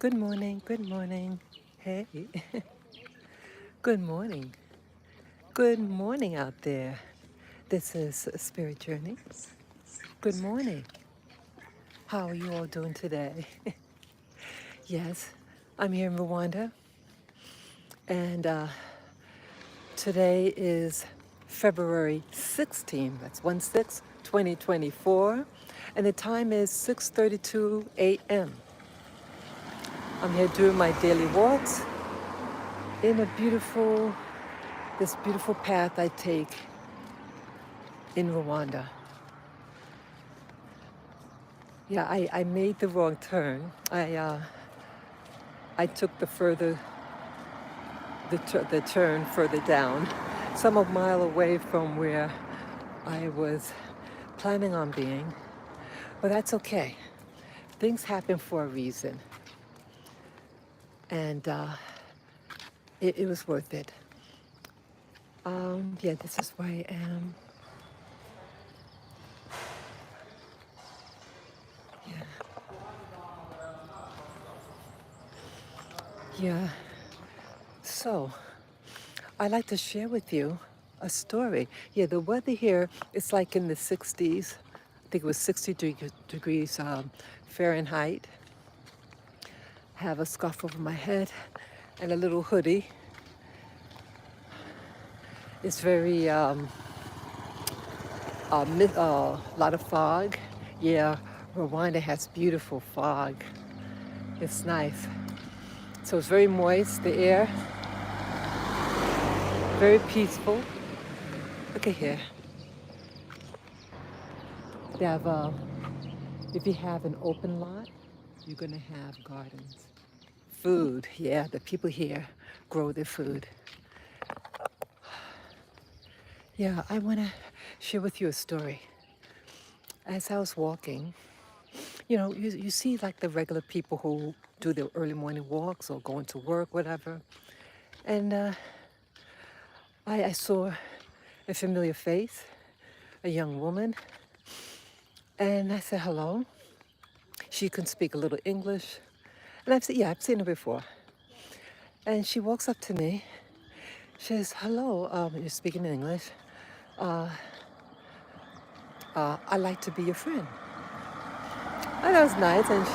Good morning, good morning. Hey, good morning. Good morning out there. This is Spirit Journey. Good morning. How are you all doing today? Yes, I'm here in Rwanda, and today is February 16th. That's 1/6, 2024, and the time is 6:32 a.m. I'm here doing my daily walks in this beautiful path I take in Rwanda. Yeah, I made the wrong turn. I took the turn further down, some a mile away from where I was planning on being, but that's okay. Things happen for a reason, and it was worth it. Yeah, this is where I am. Yeah, yeah. So I'd like to share with you a story. Yeah, the weather here is like in the 60s. I think it was 60 degrees Fahrenheit. Have a scarf over my head and a little hoodie. It's very lot of fog. Yeah, Rwanda has beautiful fog. It's nice. So it's very moist, the air, very peaceful. Look at here. They have, if you have an open lot, you're gonna have gardens. Food, yeah, the people here grow their food. Yeah, I wanna share with you a story. As I was walking, you see like the regular people who do their early morning walks or going to work, whatever. And I saw a familiar face, a young woman, and I said hello. She can speak a little English, and I've seen her before. And she walks up to me. She says, "Hello, you're speaking English. I'd like to be your friend." And that was nice, and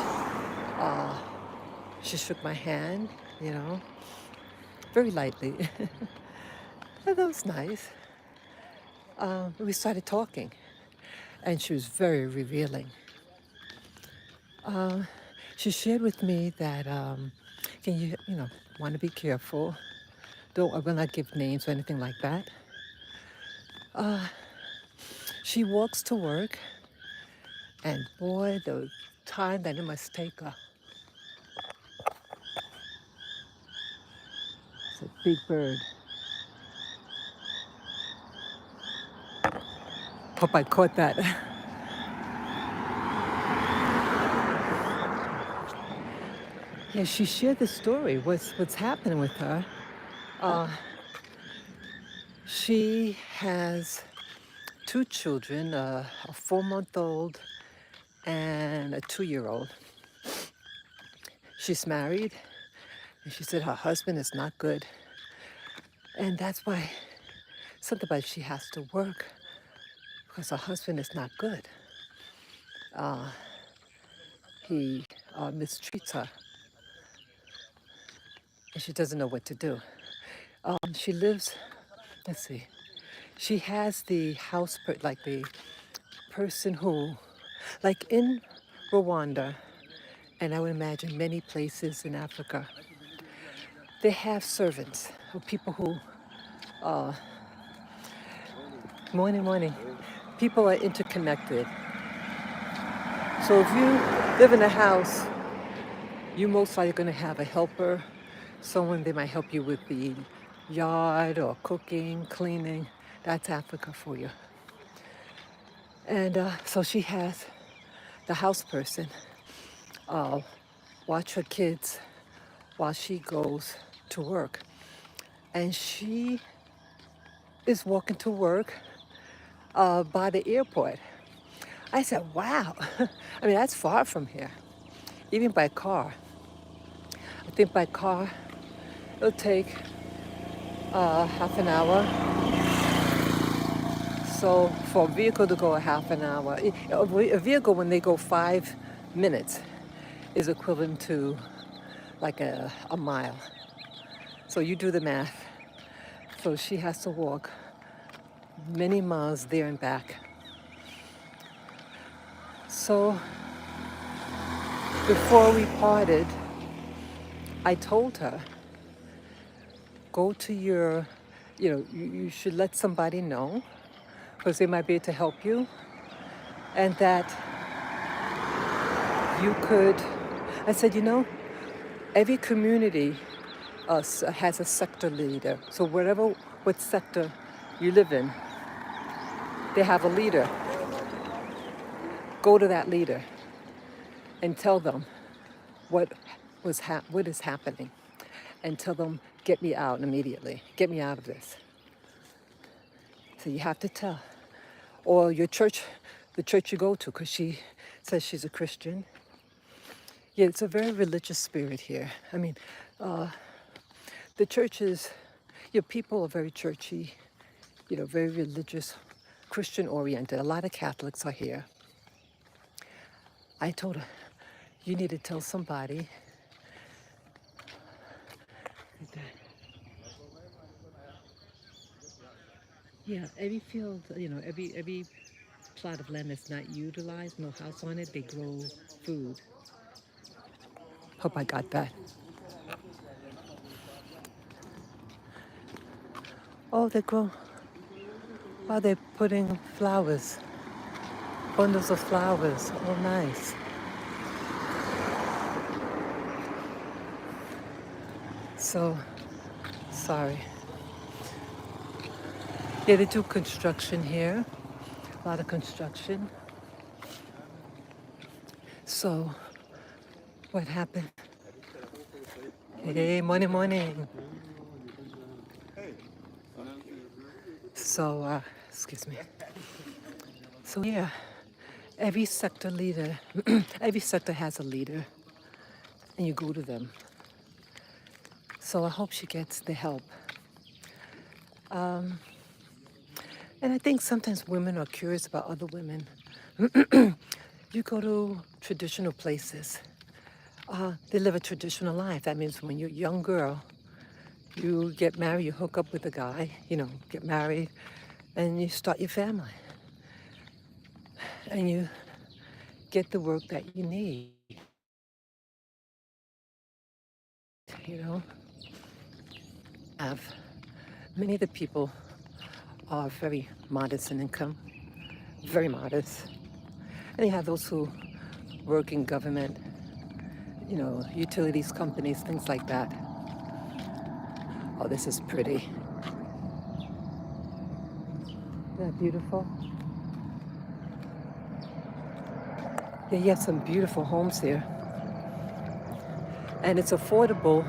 she shook my hand, you know, very lightly. And that was nice. We started talking, and she was very revealing. She shared with me that can you want to be careful. I will not give names or anything like that. She walks to work, and boy, the time that it must take her. It's a big bird. Hope I caught that. Yeah, she shared the story. What's happening with her? She has two children, a 4-month-old and a 2-year-old. She's married, and she said her husband is not good, and that's why something about she has to work because her husband is not good. He mistreats her, and she doesn't know what to do. She lives. Let's see. She has the like the person who, like in Rwanda, and I would imagine many places in Africa, they have servants or people who, morning, morning, people are interconnected. So if you live in a house, you most likely going to have a helper, someone they might help you with the yard or cooking, cleaning. That's Africa for you. And so she has the house person watch her kids while she goes to work. And she is walking to work by the airport. I said, wow. I mean, that's far from here, even by car. I think by car it'll take half an hour. So for a vehicle to go a half an hour, a vehicle when they go 5 minutes is equivalent to like a mile. So you do the math. So she has to walk many miles there and back. So before we parted, I told her, go to your, you should let somebody know because they might be able to help you, and that you could, I said, every community has a sector leader. So what sector you live in, they have a leader. Go to that leader and tell them what is happening, and tell them, get me out immediately. Get me out of this. So you have to tell. Or your church, the church you go to, because she says she's a Christian. Yeah, it's a very religious spirit here. I mean, the church is, people are very churchy, very religious, Christian oriented. A lot of Catholics are here. I told her, you need to tell somebody. Yeah, every field, every plot of land that's not utilized, no house on it, they grow food. Hope I got that. Oh, they grow. Oh, they're putting flowers, bundles of flowers. Oh, nice. So, sorry. Yeah, they do construction here. A lot of construction. So, what happened? Hey, morning, morning. So, excuse me. So, yeah, every sector leader, every sector has a leader, and you go to them. So, I hope she gets the help. And I think sometimes women are curious about other women. You go to traditional places. They live a traditional life. That means when you're a young girl, you get married, you hook up with a guy, get married, and you start your family. And you get the work that you need, you know. Have many of the people are very modest in income, very modest. And you have those who work in government, utilities companies, things like that. Oh, this is pretty. Isn't that beautiful? Yeah, you have some beautiful homes here. And it's affordable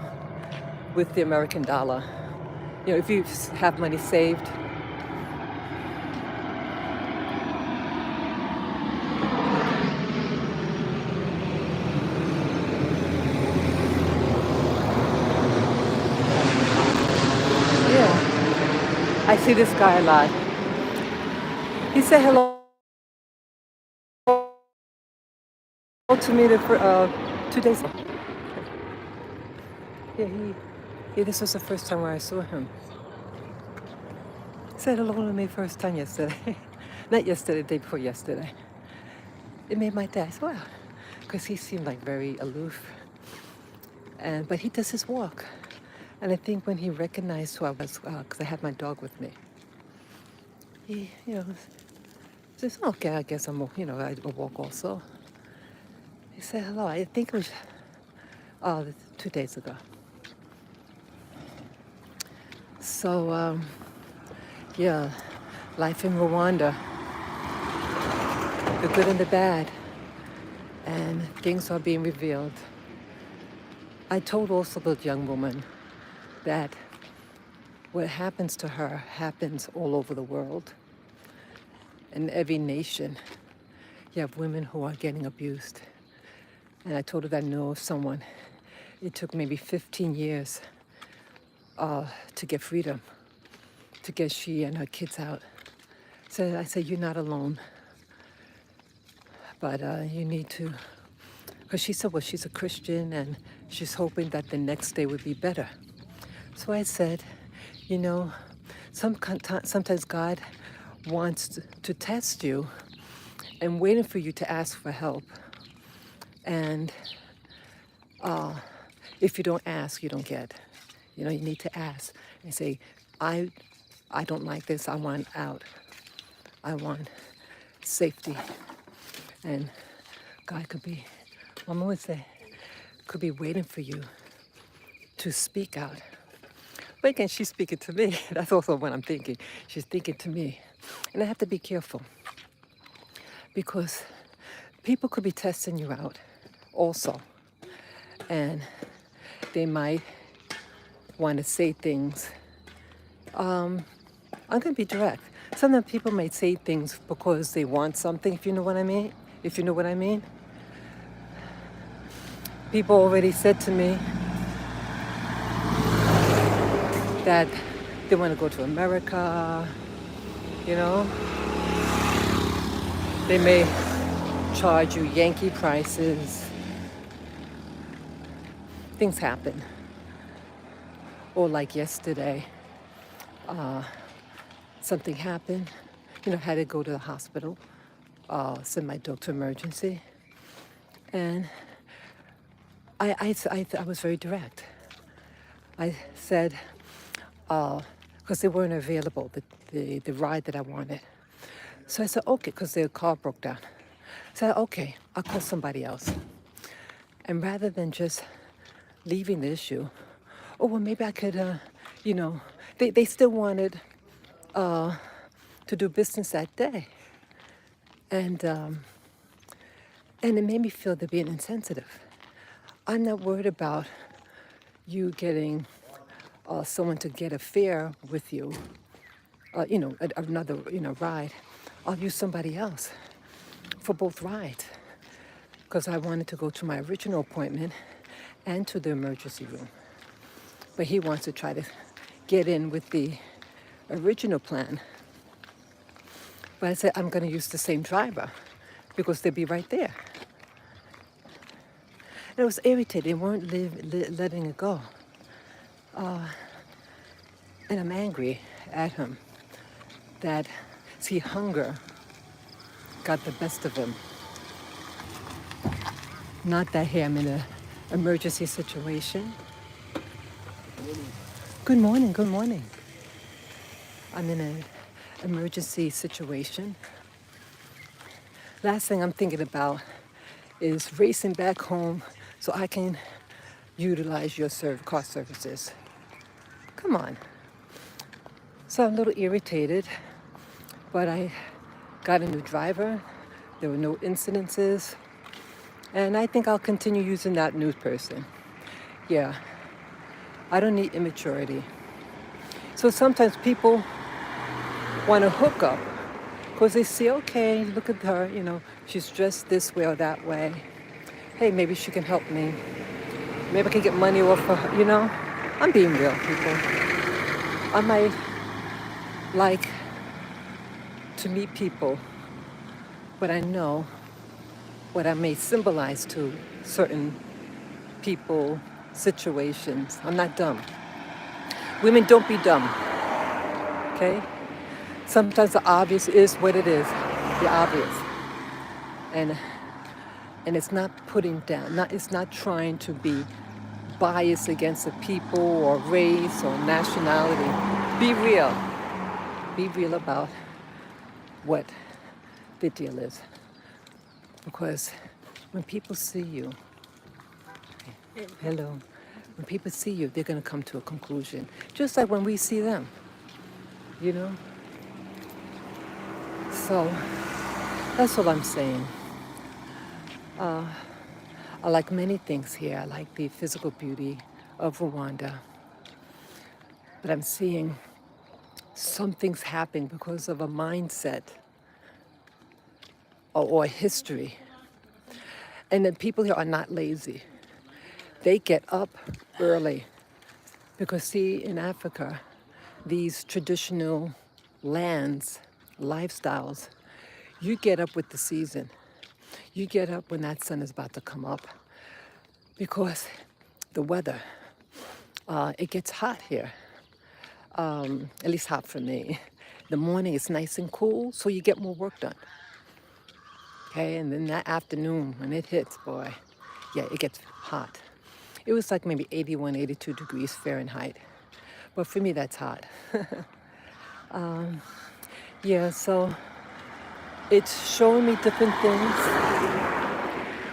with the American dollar. If you have money saved. Yeah, I see this guy a lot. He said hello to me 2 days ago. Yeah, this was the first time where I saw him. He said hello to me first time yesterday. Not yesterday, the day before yesterday. It made my day. I said, wow, because he seemed like very aloof. But he does his walk. And I think when he recognized who I was, because I had my dog with me, he, says, okay, I guess I walk also. He said hello. I think it was 2 days ago. So, yeah, life in Rwanda, the good and the bad, and things are being revealed. I told also the young woman that what happens to her happens all over the world. In every nation, you have women who are getting abused. And I told her that I know of someone. it took maybe 15 years to get freedom, to get she and her kids out. So I said, you're not alone, but you need to, because she said, well, she's a Christian and she's hoping that the next day would be better. So I said, you know, sometimes God wants to test you and waiting for you to ask for help. And if you don't ask, you don't get. You know, you need to ask and say, I don't like this. I want out. I want safety. And God could be, Mama would say, could be waiting for you to speak out. But again, she's speaking to me. That's also what I'm thinking. She's thinking to me. And I have to be careful because people could be testing you out also. And they might want to say things. I'm going to be direct. Sometimes people might say things because they want something, if you know what I mean. If you know what I mean. People already said to me that they want to go to America, you know. They may charge you Yankee prices. Things happen. Or like yesterday, something happened. You know, had to go to the hospital, send my dog to emergency. And I was very direct. I said, because they weren't available, the ride that I wanted. So I said, okay, because their car broke down. So I said, okay, I'll call somebody else. And rather than just leaving the issue, oh, well, maybe I could, you know, they still wanted to do business that day. And it made me feel they're being insensitive. I'm not worried about you getting someone to get a fare with you, you know, another, you know, ride. I'll use somebody else for both rides because I wanted to go to my original appointment and to the emergency room. But he wants to try to get in with the original plan. But I said, I'm going to use the same driver because they'll be right there. And I was irritated. They weren't letting it go. And I'm angry at him that, see, hunger got the best of him. Not that, hey, I'm in an emergency situation. Good morning, good morning. I'm in an emergency situation. Last thing I'm thinking about is racing back home so I can utilize your car services. Come on. So I'm a little irritated, but I got a new driver. There were no incidences. And I think I'll continue using that new person. Yeah, I don't need immaturity. So sometimes people want to hook up because they see, okay, look at her, you know, she's dressed this way or that way. Hey, maybe she can help me. Maybe I can get money off her, you know. I'm being real, people. I might like to meet people, but I know what I may symbolize to certain people, situations. I'm not dumb. Women, don't be dumb, okay? Sometimes the obvious is what it is, the obvious. And it's not putting down, it's not trying to be biased against the people or race or nationality. Be real. Be real about what the deal is. Because when people see you, hello, when people see you, they're going to come to a conclusion. Just like when we see them, you know? So that's all I'm saying. I like many things here. I like the physical beauty of Rwanda. But I'm seeing some things happen because of a mindset or history. And the people here are not lazy. They get up early because, see, in Africa, these traditional lands, lifestyles, you get up with the season. You get up when that sun is about to come up because the weather, it gets hot here, at least hot for me. The morning is nice and cool, so you get more work done. Okay, and then that afternoon when it hits, boy, yeah, it gets hot. It was like maybe 81, 82 degrees Fahrenheit. But for me, that's hot. Yeah, so it's showing me different things.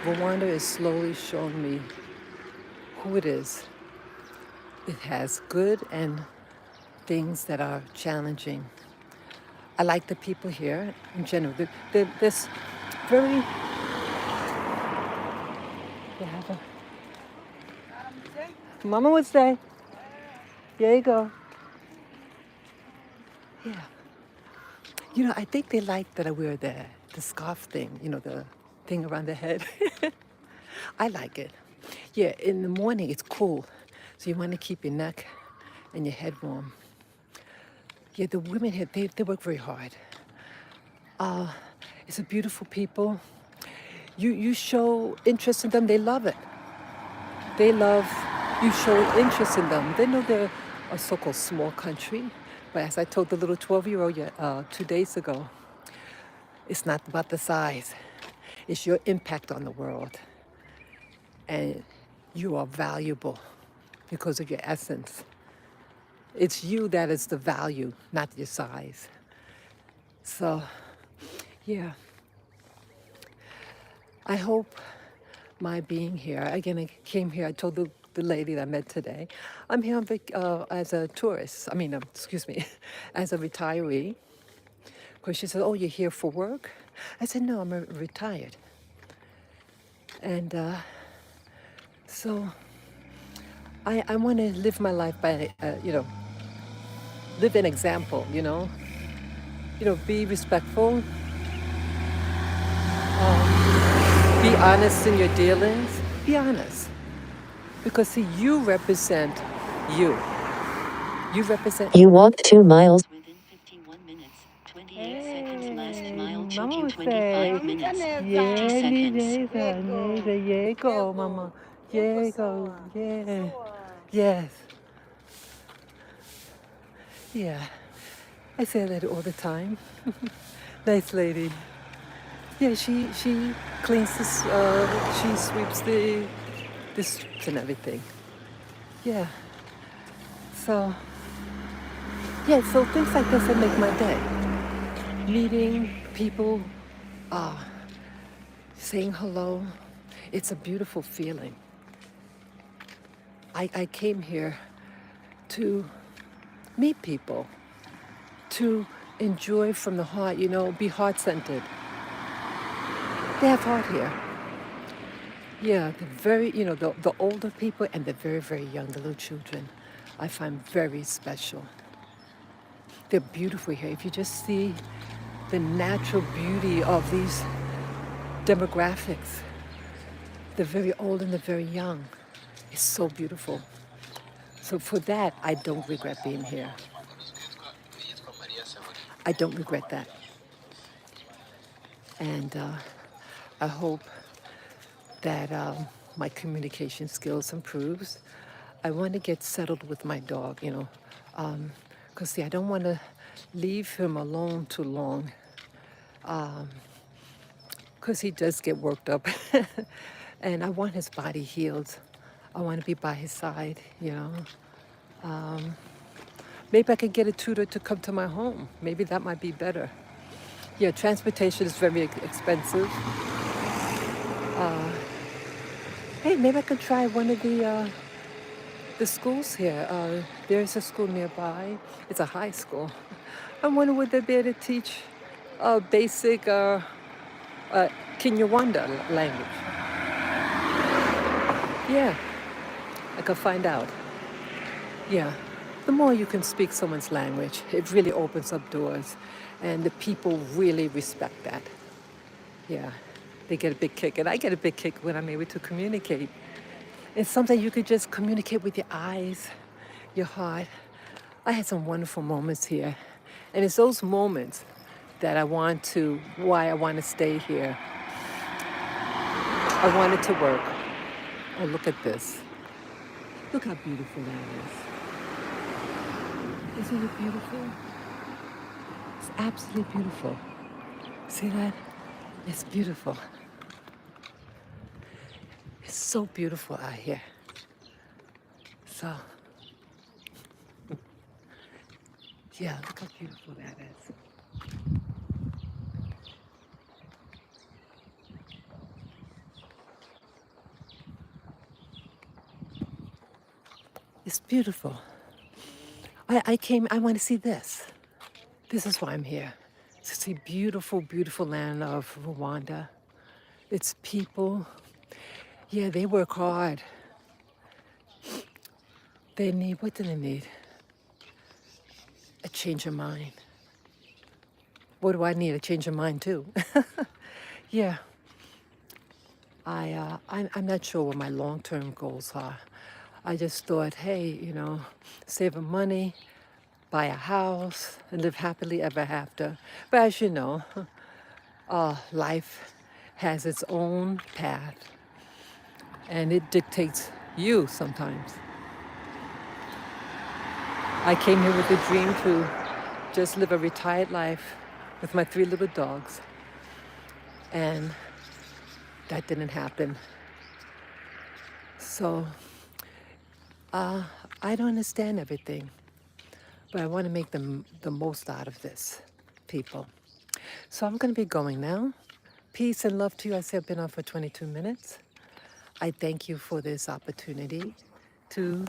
Rwanda is slowly showing me who it is. It has good and things that are challenging. I like the people here in general. This very, they have a, Mama would say, there you go. Yeah. You know, I think they like that I wear the scarf thing, you know, the thing around the head. I like it. Yeah, in the morning it's cool. So you want to keep your neck and your head warm. Yeah, the women here, they work very hard. It's a beautiful people. You show interest in them, they love it. They love you showing interest in them. They know they're a so-called small country, but as I told the little 12-year-old 2 days ago, it's not about the size. It's your impact on the world. And you are valuable because of your essence. It's you that is the value, not your size. So, yeah, I hope my being here, again, I came here, I told the lady that I met today, I'm here as a tourist, excuse me, as a retiree. Because she said, oh, you're here for work? I said, no, I'm retired. And so I want to live my life by, live an example, be respectful, be honest in your dealings, be honest. Because see, you represent you. You represent. You walked 2 miles within 51 minutes, 28 seconds. Last mile took you 25 minutes, 50 seconds. Yego, mama. Yego, yeah. Yes. Yeah. I say that all the time. Nice lady. Yeah, she cleans this, she sweeps the streets and everything. Yeah. So, yeah, so things like this that make my day. Meeting people, saying hello. It's a beautiful feeling. I came here to meet people, to enjoy from the heart, be heart-centered. They have heart here. Yeah, the very, the older people and the very, very young, the little children, I find very special. They're beautiful here. If you just see the natural beauty of these demographics, the very old and the very young, it's so beautiful. So for that, I don't regret being here. I don't regret that. And I hope that my communication skills improves. I want to get settled with my dog, because see, I don't want to leave him alone too long, because he does get worked up, and I want his body healed. I want to be by his side, Maybe I could get a tutor to come to my home. Maybe that might be better. Yeah, transportation is very expensive. Hey, maybe I could try one of the schools here. There's a school nearby. It's a high school. I wonder would they be able to teach basic Kinyarwanda language. Yeah, I could find out. Yeah, the more you can speak someone's language, it really opens up doors, and the people really respect that. Yeah, they get a big kick, and I get a big kick when I'm able to communicate. It's something you could just communicate with your eyes, your heart. I had some wonderful moments here. And it's those moments that why I want to stay here. I wanted to work. Oh, look at this. Look how beautiful that is. Isn't it beautiful? It's absolutely beautiful. See that? It's beautiful. It's so beautiful out here. So, yeah, look how beautiful that is. It's beautiful. I want to see this. This is why I'm here. To see beautiful, beautiful land of Rwanda. Its people, yeah, they work hard. What do they need? A change of mind. What do I need? A change of mind too. Yeah, I'm not sure what my long-term goals are. I just thought, hey, save money, buy a house, and live happily ever after. But as you know, life has its own path, and it dictates you sometimes. I came here with a dream to just live a retired life with my 3 little dogs, and that didn't happen. So I don't understand everything, but I want to make the most out of this, people. So I'm going to be going now. Peace and love to you. I say I've been on for 22 minutes. I thank you for this opportunity to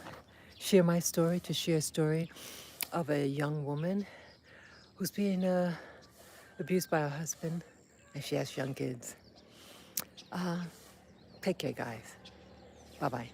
share my story, to share a story of a young woman who's being abused by her husband, and she has young kids. Take care, guys. Bye-bye.